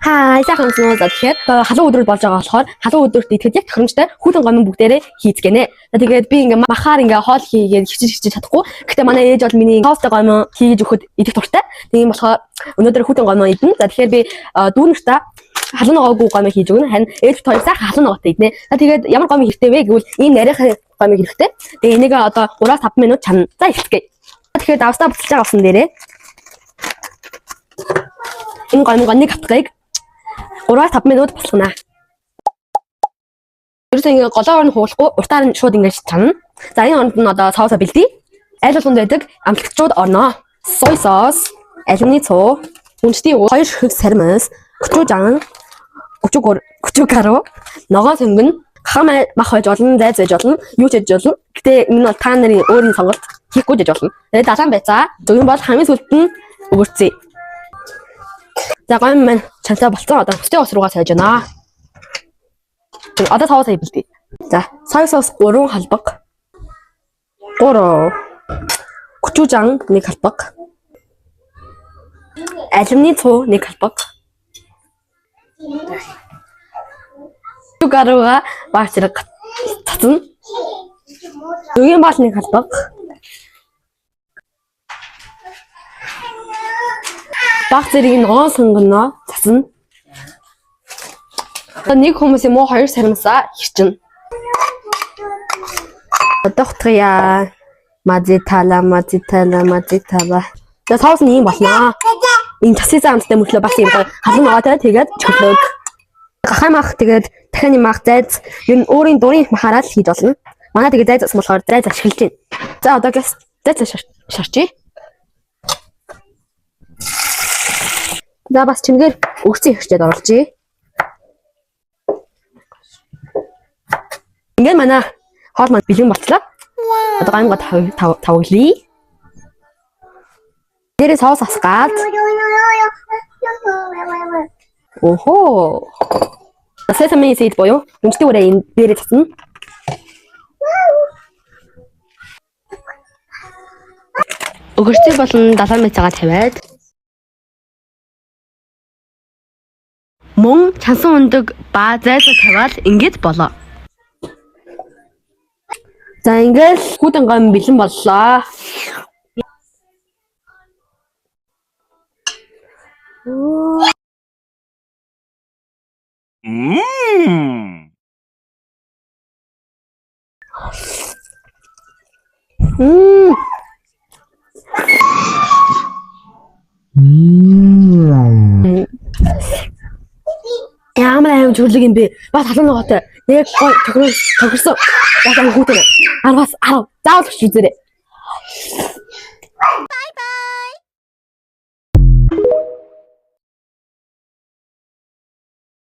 Хаа, сайхан соноо за тэгэхээр халуун өдрөл болж байгаа болохоор халуун өдөрт идэхэд яг тохиромжтой хүүтэн гомн бүгдээрээ хийцгэнэ. За тэгээд би ингээ махаар ингээ хоол хийгээд хичээж чадахгүй. Гэхдээ манай ээж бол миний тоостой гомн хийж өгөхөд идэх дуртай. Тийм болохоор өнөөдөр хүүтэн гомн идэнэ. За тэгэхээр би дүүнэртээ халуун ногоогүй гомн хийж өгнө. Харин ээж хоёр сайхан халуун ногоотой иднэ. За тэгээд ямар гомн хэрэгтэй вэ гэвэл ийм нарийнхан гомн хэрэгтэй. Тэгээд энийг одоо 3-5 минут чана. За эхлэе. Тэгэхээр давстаа буцалж байгаа усан дээрээ энэ гомны хатгыг 3-5 минут босгоно. Ерөөсөө ингээ голоор нь хуулахгүй уртаар нь шууд ингээ чана. За энэ хонд нь одоо соусоо бэлдээ. Аль болгонд байдаг амтлагчууд орно. Сой сос, алюминий цуу, хүнчтэй 2 ширхэг сармас, gochujang, gochujang гару, ногоон сөмгөн, хамаа мах байж болно, зайз байж болно, юу ч хийж болно. Гэтэ энэ бол та нарын өөрийн сонголт хийхгүй гэж болно. Тэгээд далайн байцаа зөвхөн бол хамгийн сүлд нь өгөрцөө. За гомн маань чанцаа болцсон одоо хөстэй ус руугаа сайж байна. Одоо таваа сая бэлдээ. За сой сос 3 халбаг. 3 gochujang 1 халбаг. Алюминий цуу 1 халбаг. Гаруга баачраг татна. Үгийн бол 1 халбаг. Баг зэрэг ногоон сонгоно засна. Нэг хүмүүс юм уу 2 сармасаа хичнэ. Одоо хотгоё. Мазитала. За соус нь ийм болно. Энэ тасгийн замтай мөрлөө бас юм халуун ногоотой тэгээд чөлөөг. Гахай мах тэгээд дахианы мах зайз ер нь өөрийн дурын махаараа л хийж болно. Манай тэгээд зайз ус болохоор зайз ашиглаж байна. За одоо гэс зайз шарчээ. За бас чингээр өгцөн ихчээд оруулъя. Ингээд манай хоол маань бэлэн болтлоо. Одоо гомгоо тавглая. Дээрээ соус асгаад. Охоо. Сесами seed боёо. Үнэтэй үрээ энэ дээрээ татна. Өгөрцөй болон далайн мэцээгээ тавиад мөн чансан өндөг ба зайзаа тавиал ингэж болоо. За ингээл хүүтэн гомн бэлэн боллоо. Ямар зүрлэг юм бэ? Бас халуун ногоотой. Нэг гой тохирсон. Бас хүүтэн. Бас заавал үзээрэй. Bye bye.